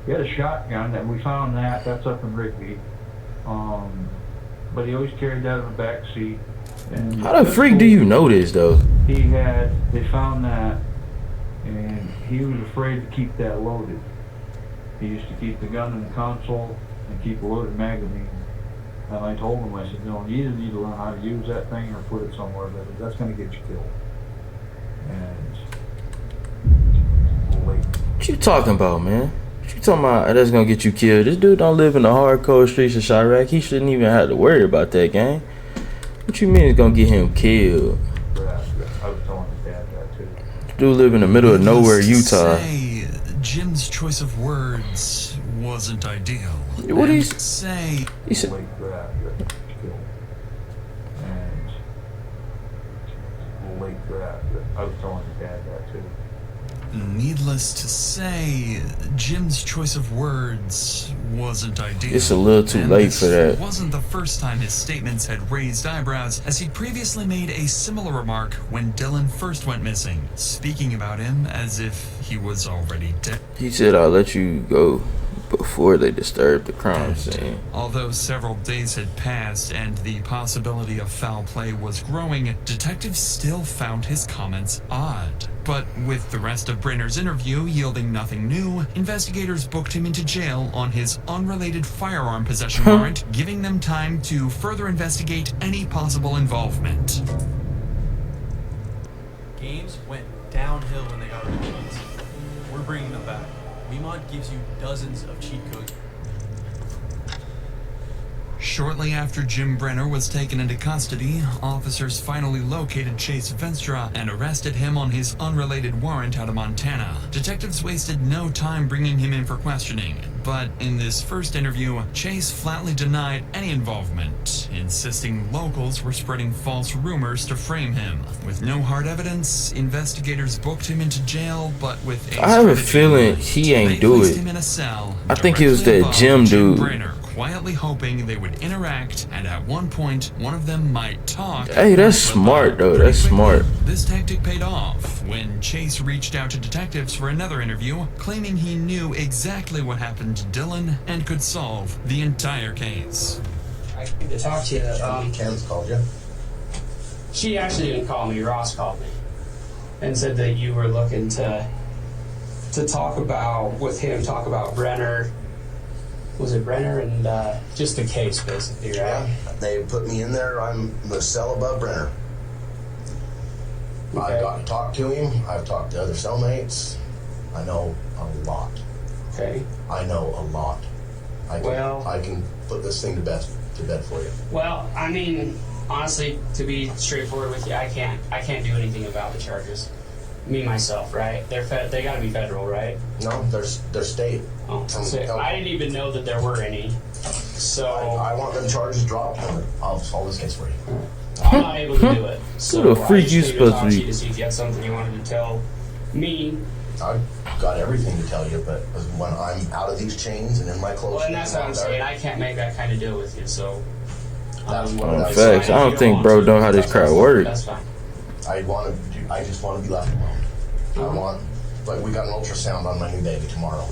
[SPEAKER 19] he had a shotgun that we found that's up in Rigby. But he always carried that in the back seat. And
[SPEAKER 1] How the freak do you know this though?
[SPEAKER 19] they found that, and he was afraid to keep that loaded. He used to keep the gun in the console and keep a loaded magazine. And I told him, I said, no, you either need to learn how to use that thing or put it somewhere that that's going to get you killed. And
[SPEAKER 1] What you talking about, man? What you talking about that's gonna get you killed? This dude don't live in the hardcore streets of Chirac. He shouldn't even have to worry about that, gang. What you mean it's gonna get him killed?
[SPEAKER 19] I was telling his dad that too.
[SPEAKER 1] Dude live in the middle of nowhere,
[SPEAKER 4] Needless to
[SPEAKER 1] Utah.
[SPEAKER 4] say, Jim's choice of words wasn't ideal.
[SPEAKER 1] What
[SPEAKER 4] And
[SPEAKER 1] he
[SPEAKER 4] say?
[SPEAKER 1] He said.
[SPEAKER 19] Late for that, you got killed. And late for that. I was telling his dad that too.
[SPEAKER 4] Needless to say, Jim's choice of words wasn't ideal.
[SPEAKER 1] It's a little too
[SPEAKER 4] And
[SPEAKER 1] late
[SPEAKER 4] this
[SPEAKER 1] for that.
[SPEAKER 4] wasn't the first time his statements had raised eyebrows, as he'd previously made a similar remark when Dylan first went missing, speaking about him as if he was already dead.
[SPEAKER 1] He said, "I'll let you go before they disturb the crime scene."
[SPEAKER 4] Although several days had passed and the possibility of foul play was growing, detectives still found his comments odd. But with the rest of Brenner's interview yielding nothing new, investigators booked him into jail on his unrelated firearm possession warrant, giving them time to further investigate any possible involvement.
[SPEAKER 20] Games went downhill when they got rid of cheats. We're bringing them back. Wemont gives you dozens of cheat codes.
[SPEAKER 4] Shortly after Jim Brenner was taken into custody, officers finally located Chase Venstra and arrested him on his unrelated warrant out of Montana. Detectives wasted no time bringing him in for questioning, but in this first interview, Chase flatly denied any involvement, insisting locals were spreading false rumors to frame him. With no hard evidence, investigators booked him into jail, but with a
[SPEAKER 1] I have a
[SPEAKER 4] strategy.
[SPEAKER 1] feeling he ain't
[SPEAKER 4] They
[SPEAKER 1] do
[SPEAKER 4] placed
[SPEAKER 1] it.
[SPEAKER 4] him in a cell
[SPEAKER 1] I think it was
[SPEAKER 4] directly
[SPEAKER 1] that
[SPEAKER 4] above
[SPEAKER 1] Jim dude.
[SPEAKER 4] Brenner, quietly hoping they would interact, and at one point, one of them might talk.
[SPEAKER 1] Hey, that's smart though. That's smart.
[SPEAKER 4] This tactic paid off when Chase reached out to detectives for another interview, claiming he knew exactly what happened to Dylan and could solve the entire case.
[SPEAKER 12] I need to talk to you.
[SPEAKER 17] Ken's called you.
[SPEAKER 12] She actually didn't call me. Ross called me and said that you were looking to talk about Brenner. Was it Brenner and just the case, basically, right?
[SPEAKER 17] Yeah, they put me in there. I'm the cell above Brenner.
[SPEAKER 12] Okay.
[SPEAKER 17] I've got to talk to him. I've talked to other cellmates. I know a lot.
[SPEAKER 12] Okay.
[SPEAKER 17] I know a lot. I can put this thing to bed for you.
[SPEAKER 12] Well, I mean, honestly, to be straightforward with you, I can't do anything about the charges. Me myself, right? They got to be federal, right?
[SPEAKER 17] No, they're state.
[SPEAKER 12] Oh, so I didn't even know that there were any. So
[SPEAKER 17] I want them charges dropped. I'll solve this case for you.
[SPEAKER 12] I'm not able to do it. So
[SPEAKER 1] Who the freak
[SPEAKER 12] I just
[SPEAKER 1] you
[SPEAKER 12] needed
[SPEAKER 1] supposed
[SPEAKER 12] talk
[SPEAKER 1] to be?
[SPEAKER 12] you to see if you had something you wanted to tell me.
[SPEAKER 17] I've got everything to tell you, but when I'm out of these chains and in my clothes,
[SPEAKER 12] Well, and that's what I'm saying. I can't make that kind of deal with you, so.
[SPEAKER 17] That's what
[SPEAKER 1] Oh,
[SPEAKER 17] I
[SPEAKER 1] facts. I don't think bro know how this crowd works.
[SPEAKER 12] That's fine.
[SPEAKER 17] I just want to be left alone. I want, like, we got an ultrasound on my new baby tomorrow.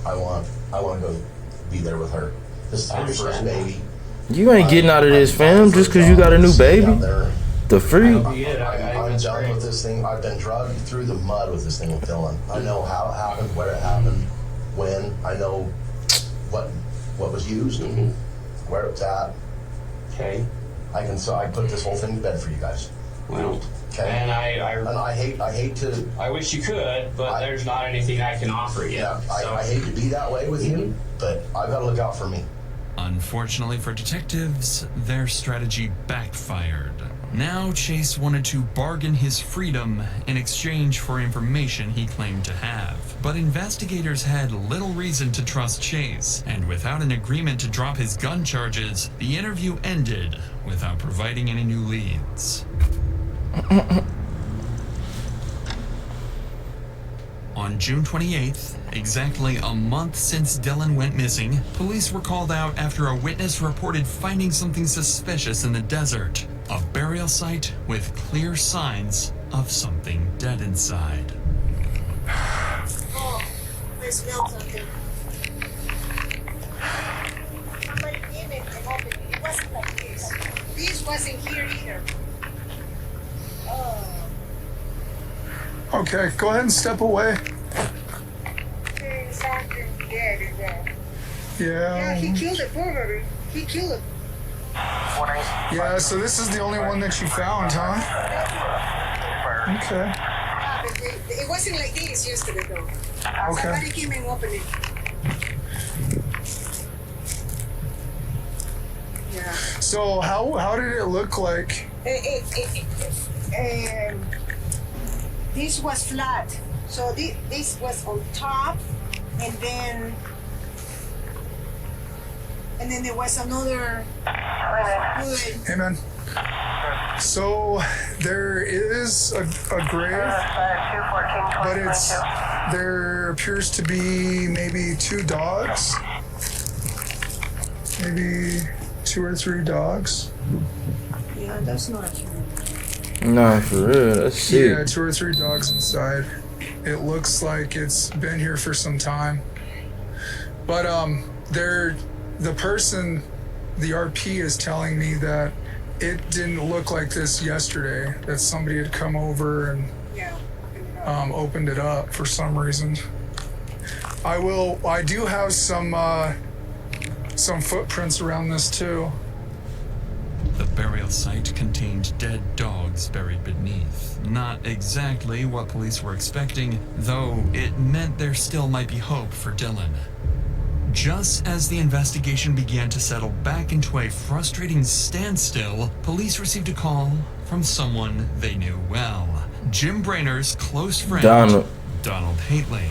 [SPEAKER 17] I want to go be there with her. This is her first baby.
[SPEAKER 1] You ain't getting out of this, fam, just because you got a new baby. The freak.
[SPEAKER 17] I'm done with this thing. I've been dragged through the mud with this thing with Dylan. I know how it happened, where it happened, when. I know what was used, where it's at.
[SPEAKER 12] Okay.
[SPEAKER 17] I put this whole thing to bed for you guys.
[SPEAKER 12] Well,
[SPEAKER 17] okay.
[SPEAKER 12] And
[SPEAKER 17] I hate to.
[SPEAKER 12] I wish you could, but there's not anything I can offer you.
[SPEAKER 17] Yeah, I hate to be that way with you, but I've got to look out for me.
[SPEAKER 4] Unfortunately for detectives, their strategy backfired. Now Chase wanted to bargain his freedom in exchange for information he claimed to have. But investigators had little reason to trust Chase, and without an agreement to drop his gun charges, the interview ended without providing any new leads. On June 28th, exactly a month since Dylan went missing, police were called out after a witness reported finding something suspicious in the desert. A burial site with clear signs of something dead inside.
[SPEAKER 21] Oh, I smelled something. Somebody did it and opened it. It wasn't like this. This wasn't here either.
[SPEAKER 5] Okay, go ahead and step away.
[SPEAKER 21] He's acting dead or what?
[SPEAKER 5] Yeah.
[SPEAKER 21] Yeah, he killed it, poor baby. He killed it.
[SPEAKER 5] Yeah, so this is the only one that you found, huh? Okay.
[SPEAKER 21] Yeah, but it wasn't like this yesterday, though. Somebody came and opened it. Yeah.
[SPEAKER 5] So how did it look like?
[SPEAKER 21] This was flat. So this was on top, and then there was another wood.
[SPEAKER 5] Hey, man. So there is a grave, but there appears to be maybe 2 dogs, maybe 2 or 3 dogs.
[SPEAKER 21] Yeah, that's not true.
[SPEAKER 1] Nah, for real, that's sick.
[SPEAKER 5] Yeah, 2 or 3 dogs inside. It looks like it's been here for some time. But the person, the RP is telling me that it didn't look like this yesterday, that somebody had come over and opened it up for some reason. I do have some footprints around this too.
[SPEAKER 4] The burial site contained dead dogs buried beneath. Not exactly what police were expecting, though it meant there still might be hope for Dylan. Just as the investigation began to settle back into a frustrating standstill, police received a call from someone they knew well. Jim Brainer's close friend, Donald Haitley.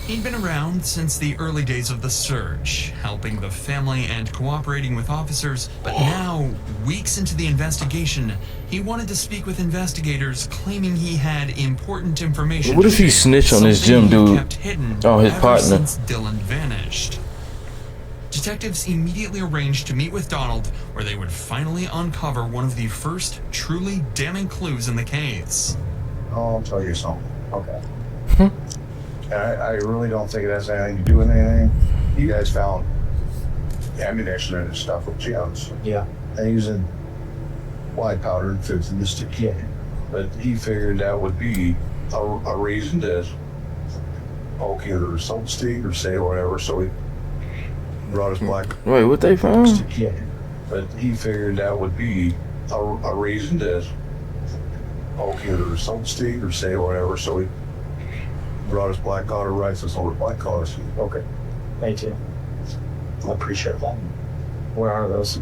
[SPEAKER 4] He'd been around since the early days of the search, helping the family and cooperating with officers, but now, weeks into the investigation, he wanted to speak with investigators, claiming he had important information.
[SPEAKER 1] What if he snitched on this Jim dude? Oh, his partner.
[SPEAKER 4] Since Dylan vanished. Detectives immediately arranged to meet with Donald, where they would finally uncover one of the first truly damning clues in the case.
[SPEAKER 22] I'll tell you something. Okay. I really don't think it has anything to do with anything. You guys found ammunition and stuff with Jim's. Yeah. And using white powder and fixing this to kid. But he figured that would be a reason to poke either some stick or say whatever, so he brought his black.
[SPEAKER 1] Wait, what they found?
[SPEAKER 22] But he figured that would be a reason to poke either some stick or say whatever, so he brought his black collar license over black collars. Okay. Thank you. I appreciate that. Where are those?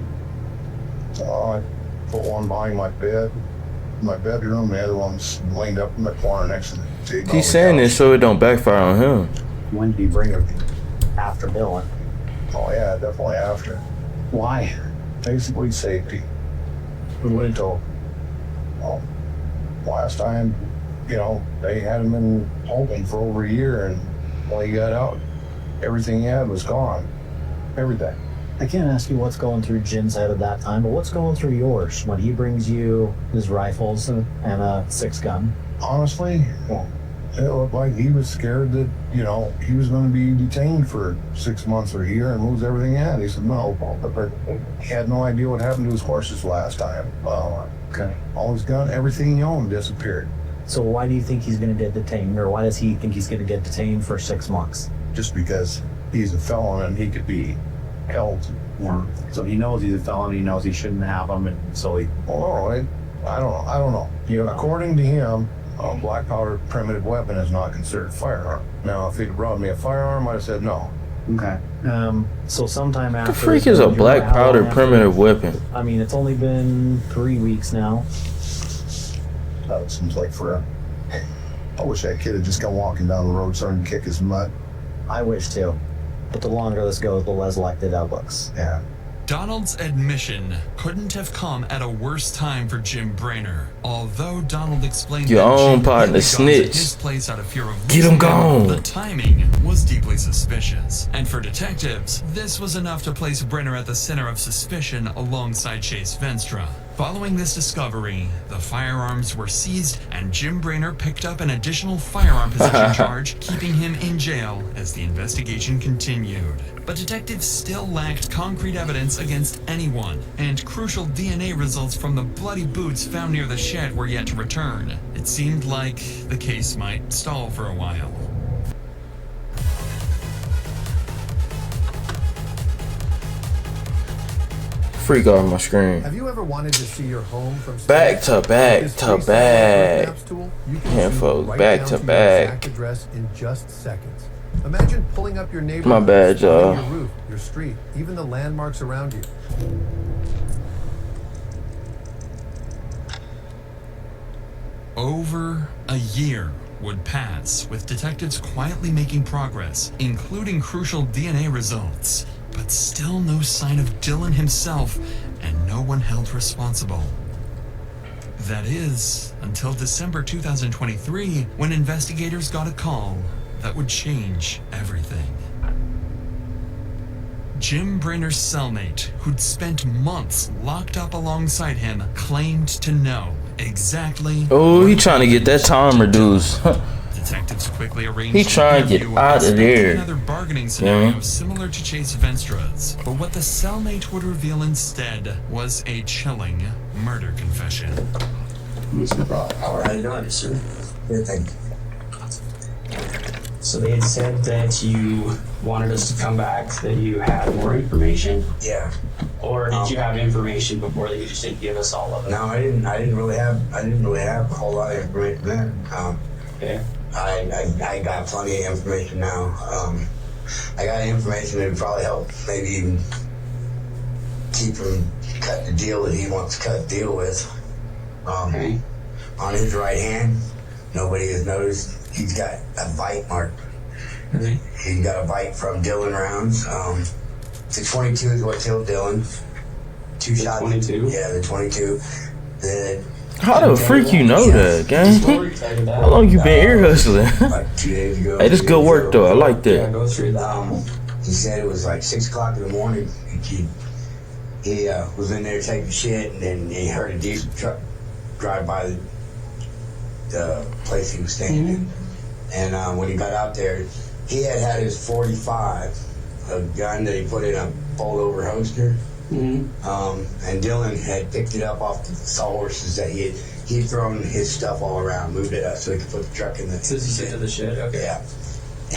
[SPEAKER 22] I put one behind my bedroom, the other one's laid up in the corner next to the table.
[SPEAKER 1] He's saying this so it don't backfire on him.
[SPEAKER 22] When did he bring it? After Dylan. Oh yeah, definitely after. Why? Basically safety. Until last time, they had him in holding for over a year, and when he got out, everything he had was gone. Everything.
[SPEAKER 23] I can't ask you what's going through Jim's head at that time, but what's going through yours when he brings you his rifles and a 6-gun?
[SPEAKER 22] Honestly, it looked like he was scared that, he was going to be detained for 6 months or a year and lose everything he had. He said, no, he had no idea what happened to his horses last time. Okay. All his gun, everything he owned disappeared.
[SPEAKER 23] So why do you think he's going to get detained, or why does he think he's going to get detained for 6 months?
[SPEAKER 22] Just because he's a felon and he could be held.
[SPEAKER 23] Yeah. So he knows he's a felon, he knows he shouldn't have them, and so he...
[SPEAKER 22] Oh, I don't know. According to him, a black powder primitive weapon is not considered a firearm. Now, if he'd brought me a firearm, I'd have said no.
[SPEAKER 23] Okay. So sometime after...
[SPEAKER 1] The freak is a black powder primitive weapon?
[SPEAKER 23] I mean, it's only been 3 weeks now.
[SPEAKER 22] That seems like forever. I wish that kid had just gone walking down the road starting to kick his mud.
[SPEAKER 23] I wish too. But the longer this goes, the less likely that looks.
[SPEAKER 22] Yeah.
[SPEAKER 4] Donald's admission couldn't have come at a worse time for Jim Brainer. Although Donald explained
[SPEAKER 1] your
[SPEAKER 4] that
[SPEAKER 1] own
[SPEAKER 4] Jim
[SPEAKER 1] partner
[SPEAKER 4] hid the guns at
[SPEAKER 1] snitch.
[SPEAKER 4] his place out of fear of
[SPEAKER 1] Get him gone.
[SPEAKER 4] The timing was deeply suspicious, and for detectives, this was enough to place Brainer at the center of suspicion alongside Chase Venstra. Following this discovery, the firearms were seized and Jim Brainerd picked up an additional firearm possession charge, keeping him in jail as the investigation continued. But detectives still lacked concrete evidence against anyone, and crucial DNA results from the bloody boots found near the shed were yet to return. It seemed like the case might stall for a while.
[SPEAKER 1] Freak off my screen.
[SPEAKER 7] Have you ever wanted to see your home from
[SPEAKER 1] back to back to back? Yeah, folks, back to back.
[SPEAKER 7] Address in just seconds. Imagine pulling up your neighborhood.
[SPEAKER 1] My bad, y'all.
[SPEAKER 7] Your roof, your street, even the landmarks around you.
[SPEAKER 4] Over a year would pass, with detectives quietly making progress, including crucial DNA results, but still no sign of Dylan himself, and no one held responsible. That is, until December 2023, when investigators got a call that would change everything. Jim Brainerd's cellmate, who'd spent months locked up alongside him, claimed to know exactly.
[SPEAKER 1] Oh, he trying to get that time reduced.
[SPEAKER 4] Detectives quickly arranged
[SPEAKER 1] he trying to get out of there.
[SPEAKER 4] Another bargaining scenario similar to Chase Venstra's, but what the cellmate would reveal instead was a chilling murder confession.
[SPEAKER 16] How are you doing, sir? Good, thank you.
[SPEAKER 10] So they had said that you wanted us to come back, that you had more information?
[SPEAKER 16] Yeah.
[SPEAKER 10] Or did you have information before that you just didn't give us all of it?
[SPEAKER 16] No, I didn't really have a whole lot of information then.
[SPEAKER 10] Okay.
[SPEAKER 16] I got plenty of information now. I got information that would probably help maybe even keep him cut the deal that he wants to cut the deal with.
[SPEAKER 10] Okay.
[SPEAKER 16] On his right hand, nobody has noticed, he's got a bite mark.
[SPEAKER 10] Okay.
[SPEAKER 16] He got a bite from Dylan rounds. The 22 is what killed Dylan. Two shots.
[SPEAKER 10] 22?
[SPEAKER 16] Yeah, the 22.
[SPEAKER 1] How the freak you know that, gang? How long you been ear hustling?
[SPEAKER 16] Like 2 days ago.
[SPEAKER 1] Hey, this good work though. I like that.
[SPEAKER 10] Yeah, go through that.
[SPEAKER 16] He said it was like 6 o'clock in the morning. He was in there taking shit, and then he heard a diesel truck drive by the place he was staying in. And when he got out there, he had his 45, a gun that he put in a fold-over holster. And Dylan had picked it up off the sawhorses that he had thrown his stuff all around, moved it up so he could put the truck in the
[SPEAKER 10] into the shed. Okay.
[SPEAKER 16] Yeah.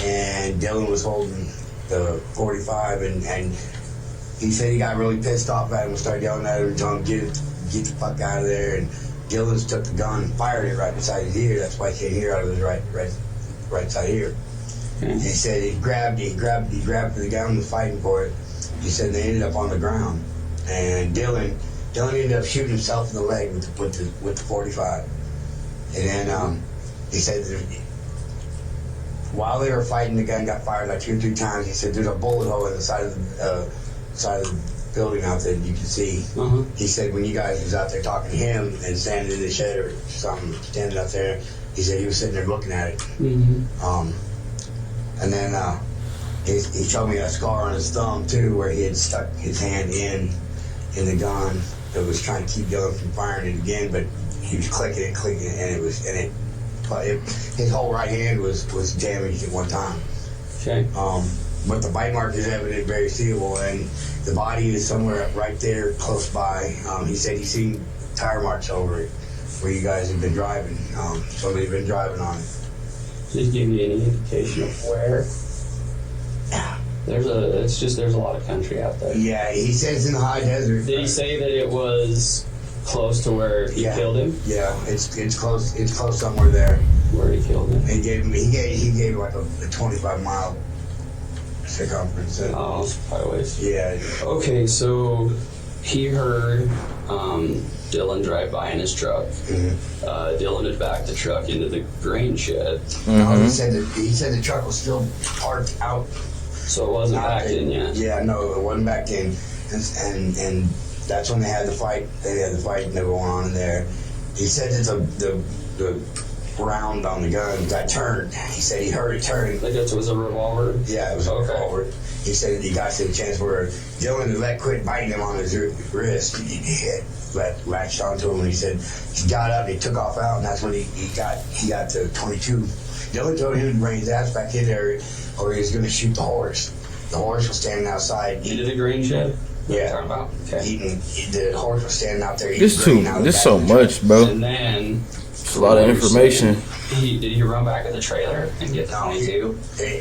[SPEAKER 16] And Dylan was holding the 45, and he said he got really pissed off at him and started yelling at him and telling him get the fuck out of there. And Dylan took the gun and fired it right beside his ear. That's why he can't hear out of his right side ear. And he said he grabbed the gun and was fighting for it. He said they ended up on the ground, and Dylan ended up shooting himself in the leg with the 45. And then he said while they were fighting, the gun got fired like 2 or 3 times. He said there's a bullet hole in the side of the building out there that you can see. He said when you guys was out there talking to him and standing in the shed or something, standing out there, he said he was sitting there looking at it. And then he showed me a scar on his thumb too, where he had stuck his hand in the gun that was trying to keep Dylan from firing it again, but he was clicking it, and his whole right hand was damaged at one time.
[SPEAKER 10] Okay.
[SPEAKER 16] But the bite mark is evident, very seeable, and the body is somewhere right there close by. He said he's seen tire marks over it where you guys have been driving. Somebody's been driving on it.
[SPEAKER 10] Did he give you any indication of where? There's a lot of country out there.
[SPEAKER 16] Yeah, he said it's in the high desert.
[SPEAKER 10] Did he say that it was close to where he killed him?
[SPEAKER 16] Yeah, it's close. It's close somewhere there.
[SPEAKER 10] Where he killed him?
[SPEAKER 16] He gave like a 25-mile circumference.
[SPEAKER 10] Oh, it's quite a ways.
[SPEAKER 16] Yeah.
[SPEAKER 10] Okay, so he heard Dylan drive by in his truck. Dylan had backed the truck into the grain shed.
[SPEAKER 16] No, he said the truck was still parked out.
[SPEAKER 10] So it wasn't backed in yet?
[SPEAKER 16] Yeah, no, it wasn't backed in. And that's when they had the fight. They had the fight and they were going on in there. He said that the round on the gun got turned. He said he heard it turn.
[SPEAKER 10] Like it was a revolver?
[SPEAKER 16] Yeah, it was a revolver. He said that he got to the chance where Dylan had quit biting him on his wrist. He hit.
[SPEAKER 9] latched onto him, and he said he got up, he took off out, and that's when he got to 22. Dylan told him to bring his ass back in there, or he was going to shoot the horse. The horse was standing outside.
[SPEAKER 10] Into the green shed?
[SPEAKER 9] Yeah.
[SPEAKER 10] Talking about? Okay.
[SPEAKER 9] The horse was standing out there.
[SPEAKER 1] This so much, bro.
[SPEAKER 10] And then
[SPEAKER 1] it's a lot of information.
[SPEAKER 10] Did he run back to the trailer and get the 22?
[SPEAKER 9] They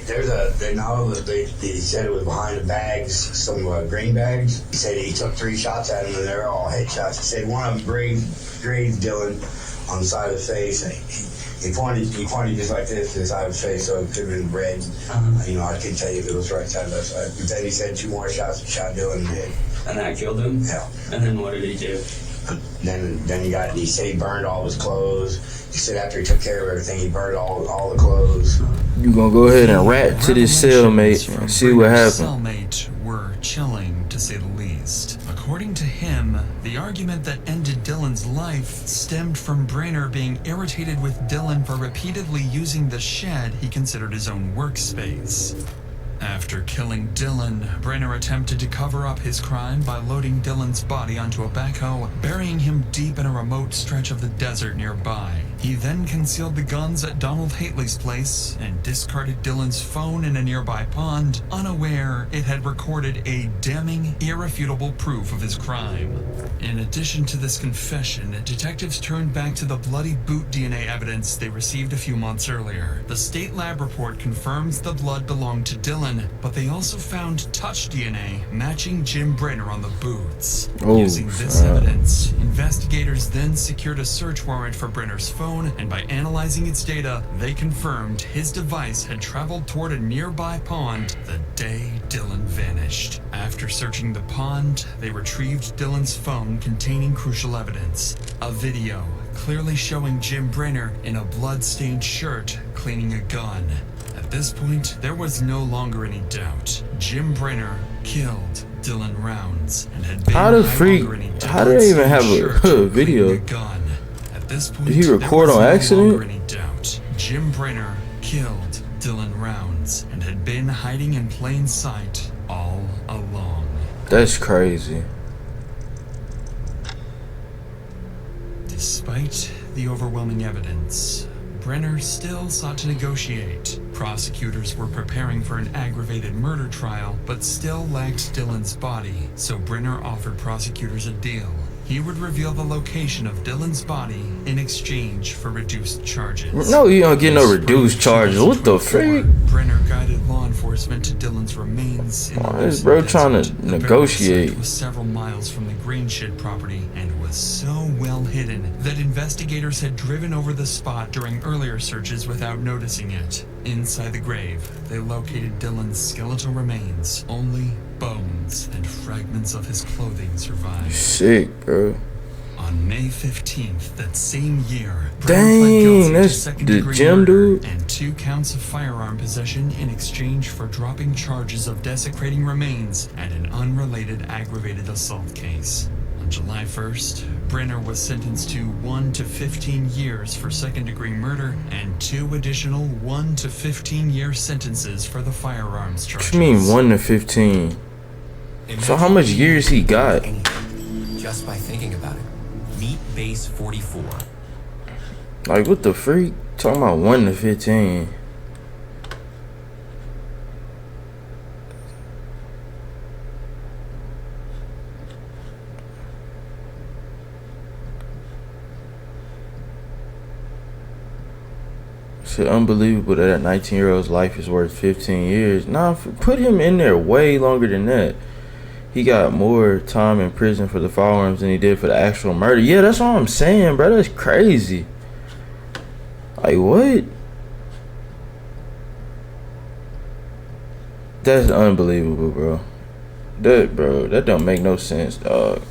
[SPEAKER 9] said it was behind the bags, some green bags. He said he took 3 shots at him, and they're all headshots. He said one of them grazed Dylan on the side of the face. He pointed just like this to the side of his face, so it could have been red. You know, I couldn't tell you if it was right side or left side. But then he said 2 more shots and shot Dylan in the head.
[SPEAKER 10] And that killed him?
[SPEAKER 9] Yeah.
[SPEAKER 10] And then what did he do?
[SPEAKER 9] Then he said he burned all his clothes. He said after he took care of everything, he burned all the clothes.
[SPEAKER 1] You gonna go ahead and rat to this cellmate and see what happened.
[SPEAKER 4] Cellmate were chilling, to say the least. According to him, the argument that ended Dylan's life stemmed from Brainer being irritated with Dylan for repeatedly using the shed he considered his own workspace. After killing Dylan, Brainer attempted to cover up his crime by loading Dylan's body onto a backhoe, burying him deep in a remote stretch of the desert nearby. He then concealed the guns at Donald Hately's place and discarded Dylan's phone in a nearby pond, unaware it had recorded a damning, irrefutable proof of his crime. In addition to this confession, detectives turned back to the bloody boot DNA evidence they received a few months earlier. The state lab report confirms the blood belonged to Dylan, but they also found touch DNA matching Jim Brainer on the boots. Using this evidence, investigators then secured a search warrant for Brainer's phone, and by analyzing its data, they confirmed his device had traveled toward a nearby pond the day Dylan vanished. After searching the pond, they retrieved Dylan's phone containing crucial evidence, a video clearly showing Jim Brainer in a blood-stained shirt cleaning a gun. At this point, there was no longer any doubt. Jim Brainer killed Dylan Rounds and had been
[SPEAKER 1] how do they even have a video?
[SPEAKER 4] At this point,
[SPEAKER 1] did he record on accident?
[SPEAKER 4] Any doubt. Jim Brainer killed Dylan Rounds and had been hiding in plain sight all along.
[SPEAKER 1] That's crazy.
[SPEAKER 4] Despite the overwhelming evidence, Brainer still sought to negotiate. Prosecutors were preparing for an aggravated murder trial, but still lacked Dylan's body, so Brainer offered prosecutors a deal. He would reveal the location of Dylan's body in exchange for reduced charges.
[SPEAKER 1] No, you don't get no reduced charges. What the freak?
[SPEAKER 4] Brainer guided law enforcement to Dylan's remains in the
[SPEAKER 1] this bro trying to negotiate.
[SPEAKER 4] Was several miles from the Green Shed property and was so well hidden that investigators had driven over the spot during earlier searches without noticing it. Inside the grave, they located Dylan's skeletal remains. Only bones and fragments of his clothing survived.
[SPEAKER 1] Sick, bro.
[SPEAKER 4] On May 15th that same year,
[SPEAKER 1] dang, that's the Jim dude.
[SPEAKER 4] And 2 counts of firearm possession in exchange for dropping charges of desecrating remains and an unrelated aggravated assault case. On July 1st, Brainer was sentenced to 1 to 15 years for second-degree murder and 2 additional 1 to 15-year sentences for the firearms charges.
[SPEAKER 1] What you mean 1 to 15? So how much years he got?
[SPEAKER 14] Just by thinking about it. Meet Base 44.
[SPEAKER 1] Like what the freak? Talking about 1 to 15. It's unbelievable that 19-year-old's life is worth 15 years. Nah, put him in there way longer than that. He got more time in prison for the firearms than he did for the actual murder. Yeah, that's what I'm saying, bro. That's crazy. Like, what? That's unbelievable, bro. That don't make no sense, dog.